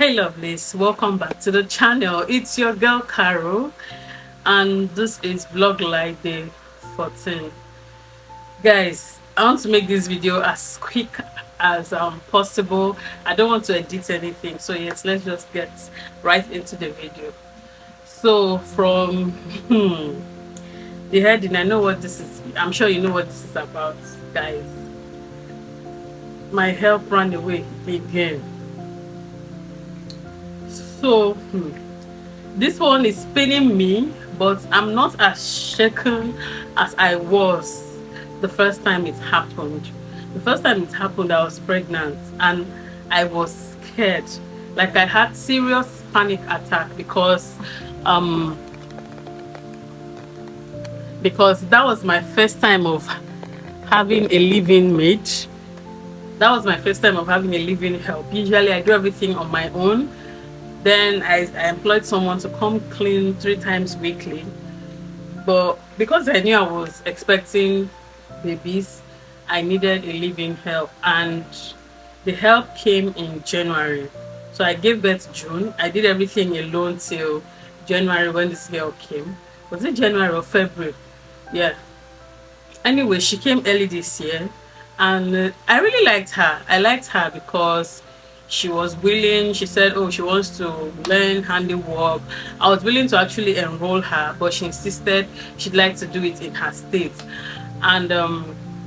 Hey lovelies, welcome back to the channel. It's your girl Carol, and this is vlog live day 14. Guys, I want to make this video as quick as possible. I don't want to edit anything, so yes, let's just get right into the video. So from the heading, I know what this is. I'm sure you know what this is about, guys. My help ran away again. So this one is paining me, but I'm not as shaken as I was the first time it happened. The first time it happened, I was pregnant and I was scared. Like I had serious panic attack because that was my first time of having a living mate. That was my first time of having a living help. Usually I do everything on my own. Then I employed someone to come clean 3 times weekly. But because I knew I was expecting babies, I needed a living help, and the help came in January. So I gave birth June. I did everything alone till January when this girl came. Was it January or February? Yeah. Anyway, she came early this year, and I really liked her. I liked her because she was willing. She said, oh, she wants to learn handiwork. I was willing to actually enroll her, but she insisted she'd like to do it in her state. And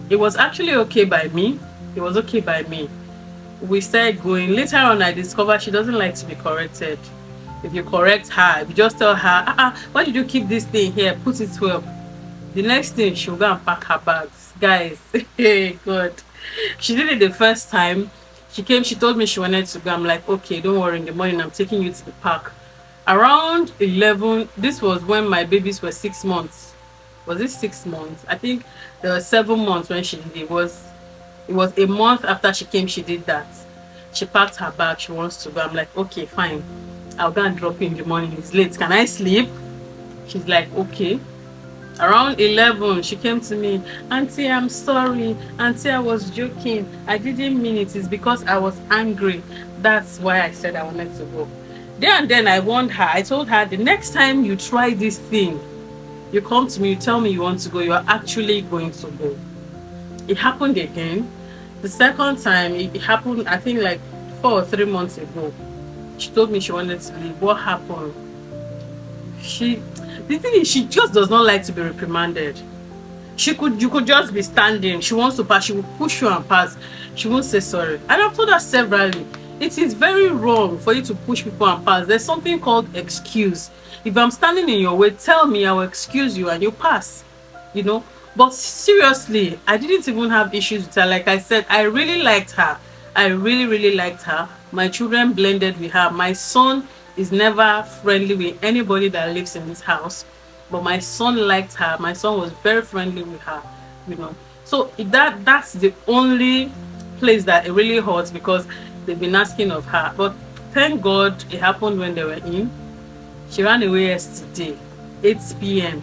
it was actually okay by me. It was okay by me. We started going. Later on, I discovered she doesn't like to be corrected. If you correct her, if you just tell her, why did you keep this thing here, put it well, the next thing she'll go and pack her bags. Guys, hey God, she did it the first time. She came, she told me she wanted to go. I'm like, okay, don't worry, in the morning I'm taking you to the park. Around 11, this was when my babies were 6 months. Was it 6 months? I think there were 7 months when she did it. It was a month after she came, she did that. She packed her bag, she wants to go. I'm like, okay, fine, I'll go and drop you in the morning. It's late, can I sleep? She's like, okay. Around 11, she came to me, Auntie, I'm sorry. Auntie, I was joking. I didn't mean it. It's because I was angry. That's why I said I wanted to go. There and then I warned her. I told her, the next time you try this thing, you come to me, you tell me you want to go, you are actually going to go. It happened again. The second time, it happened, I think like 4 or 3 months ago. She told me she wanted to leave. What happened? The thing is, she just does not like to be reprimanded. You could just be standing. She wants to pass. She will push you and pass. She won't say sorry. And I've told her severally, it is very wrong for you to push people and pass. There's something called excuse. If I'm standing in your way, tell me, I will excuse you and you pass. You know. But seriously, I didn't even have issues with her. Like I said, I really liked her. I really liked her. My children blended with her. My son is never friendly with anybody that lives in this house, but my son liked her. My son was very friendly with her, you know. So that's the only place that it really hurts, because they've been asking of her. But thank God it happened when they were in. She ran away yesterday 8 p.m.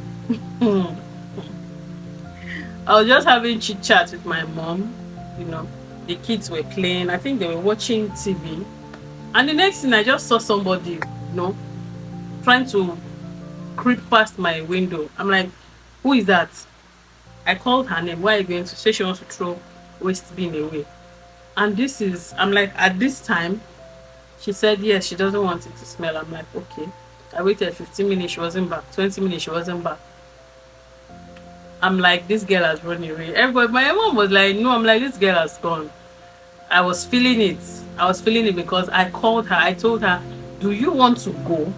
I was just having chit chat with my mom, you know. The kids were playing. I think they were watching TV. And the next thing, I just saw somebody, you know, trying to creep past my window. I'm like, who is that? I called her name. Why are you going to say she wants to throw waste bin away? And this is, I'm like, at this time, she said, yes, she doesn't want it to smell. I'm like, okay. I waited 15 minutes, she wasn't back. 20 minutes, she wasn't back. I'm like, this girl has run away. Everybody, my mom was like, no. I'm like, this girl has gone. I was feeling it. I was feeling it because I called her. I told her, do you want to go?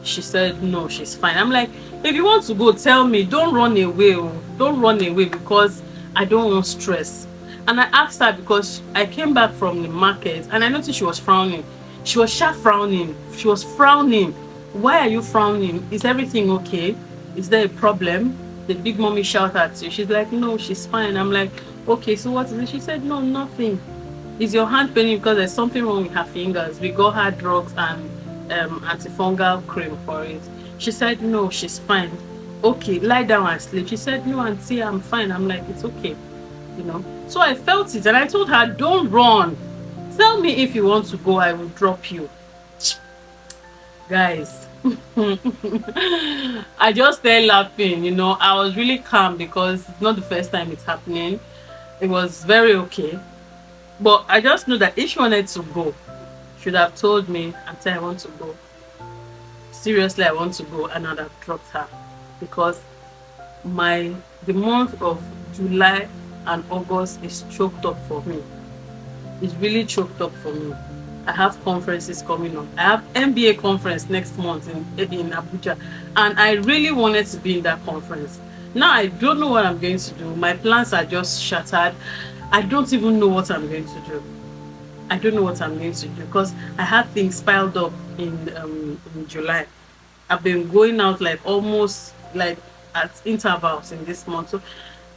She said, no, she's fine. I'm like, if you want to go, tell me. Don't run away. Don't run away, because I don't want stress. And I asked her, because I came back from the market and I noticed she was frowning. She was sharp frowning. She was frowning. Why are you frowning? Is everything okay? Is there a problem? The big mommy shouted at you. She's like, no, she's fine. I'm like, okay, so what is it? She said, no, nothing. Is your hand paining because there's something wrong with her fingers? We got her drugs and antifungal cream for it. She said, no, she's fine. Okay, lie down and sleep. She said, no, Auntie, I'm fine. I'm like, it's okay, you know. So I felt it and I told her, don't run. Tell me if you want to go, I will drop you. Guys, I just started laughing, I was really calm because it's not the first time it's happening. It was very okay. But I just know that if she wanted to go, she should have told me and said I want to go. Seriously, I want to go, and I'd have dropped her. Because my the month of July and August is choked up for me. It's really choked up for me. I have conferences coming up. I have MBA conference next month in Abuja, and I really wanted to be in that conference. Now I don't know what I'm going to do. My plans are just shattered. I don't even know what I'm going to do. I don't know what I'm going to do because I had things piled up in July. I've been going out like almost like at intervals in this month. So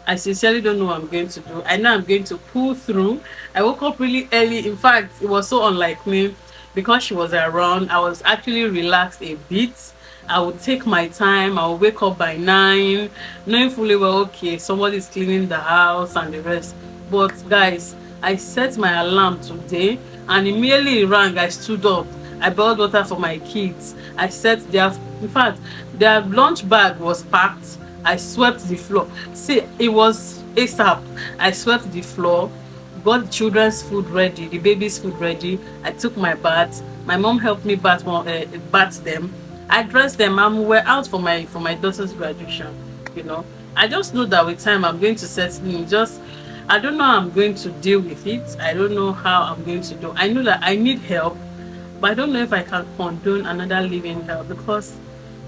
I sincerely don't know what I'm going to do. I know I'm going to pull through. I woke up really early. In fact, it was so unlike me because she was around. I was actually relaxed a bit. I would take my time. I would wake up by 9, knowing fully well, okay, somebody's cleaning the house and the rest. But guys, I set my alarm today and immediately it rang. I stood up. I bought water for my kids. I set in fact, their lunch bag was packed. I swept the floor. See, it was ASAP. I swept the floor, got the children's food ready, the baby's food ready. I took my bath. My mom helped me bath them. I dressed them and we were out for my daughter's graduation. I just know that with time I'm going to settle in. Just I don't know how I'm going to deal with it. I don't know how I'm going to do. I know that I need help, but I don't know if I can condone another living help because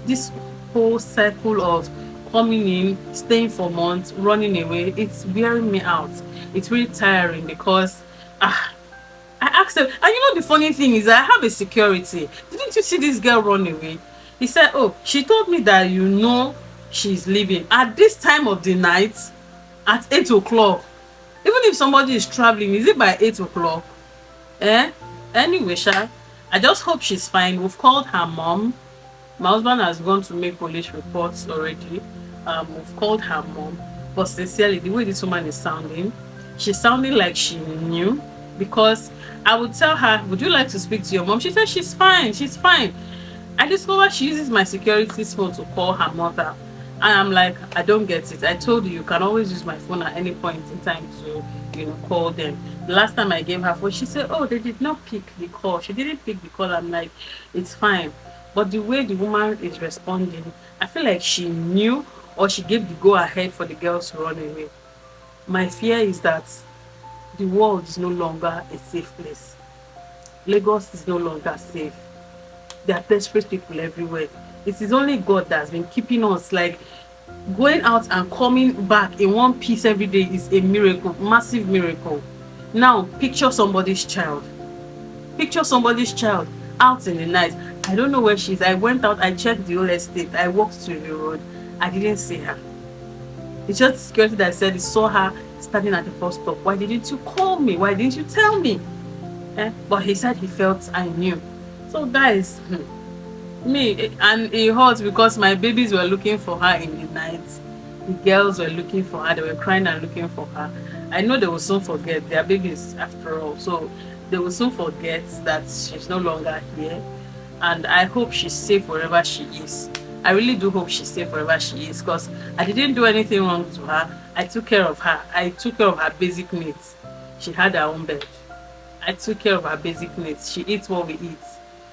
this whole cycle of coming in, staying for months, running away, it's wearing me out. It's really tiring because I asked him, and the funny thing is I have a security. Didn't you see this girl run away? He said, oh, she told me that she's leaving at this time of the night at 8 o'clock. Even if somebody is traveling, is it by 8 o'clock? Anyway, I just hope she's fine. We've called her mom. My husband has gone to make police reports already. We've called her mom. But sincerely, the way this woman is sounding, she's sounding like she knew. Because I would tell her, would you like to speak to your mom? She said she's fine, she's fine. I discovered she uses my security's phone to call her mother. And I'm like, I don't get it. I told you can always use my phone at any point in time to, call them. The last time I gave her phone, she said, oh, they did not pick the call. She didn't pick the call. I'm like, it's fine. But the way the woman is responding, I feel like she knew or she gave the go ahead for the girls to run away. My fear is that the world is no longer a safe place. Lagos is no longer safe. There are desperate people everywhere. It is only God that has been keeping us. Like, going out and coming back in one piece every day is a miracle, massive miracle. Now, picture somebody's child. Picture somebody's child out in the night. I don't know where she is. I went out, I checked the whole estate, I walked to the road. I didn't see her. It's just security that said he saw her standing at the bus stop. Why didn't you call me? Why didn't you tell me? But he said he felt I knew. So guys, and it hurt because my babies were looking for her in the night. The girls were looking for her. They were crying and looking for her. I know they will soon forget. Their babies after all. So they will soon forget that she's no longer here. And I hope she's safe wherever she is. I really do hope she's safe wherever she is because I didn't do anything wrong to her. I took care of her. I took care of her basic needs. She had her own bed. I took care of her basic needs. She eats what we eat.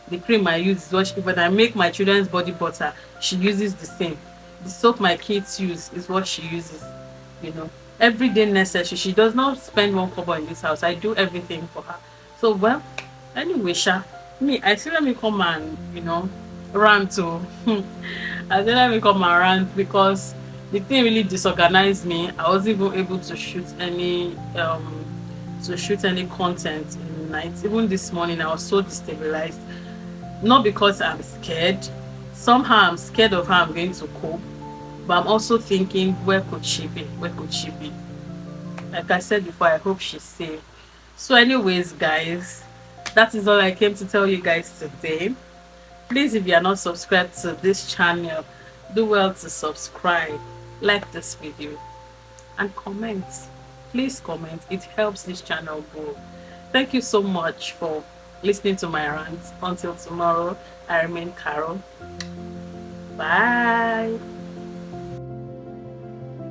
The cream I use is what when I make my children's body butter, she uses the same. The soap my kids use is what she uses. Everyday necessary. She does not spend one kobo in this house. I do everything for her. So well, anyway, I still let me come and rant to. I said let me come and rant because the thing really disorganized me. I wasn't even able to shoot any content in the night. Even this morning I was so destabilized. Not because I'm scared. Somehow I'm scared of how I'm going to cope. But I'm also thinking, where could she be? Where could she be? Like I said before, I hope she's safe. So anyways, guys, that is all I came to tell you guys today. Please, if you are not subscribed to this channel, do well to subscribe, like this video, and comment. Please comment. It helps this channel grow. Thank you so much for listening to my rants. Until tomorrow, I remain Carol. Bye.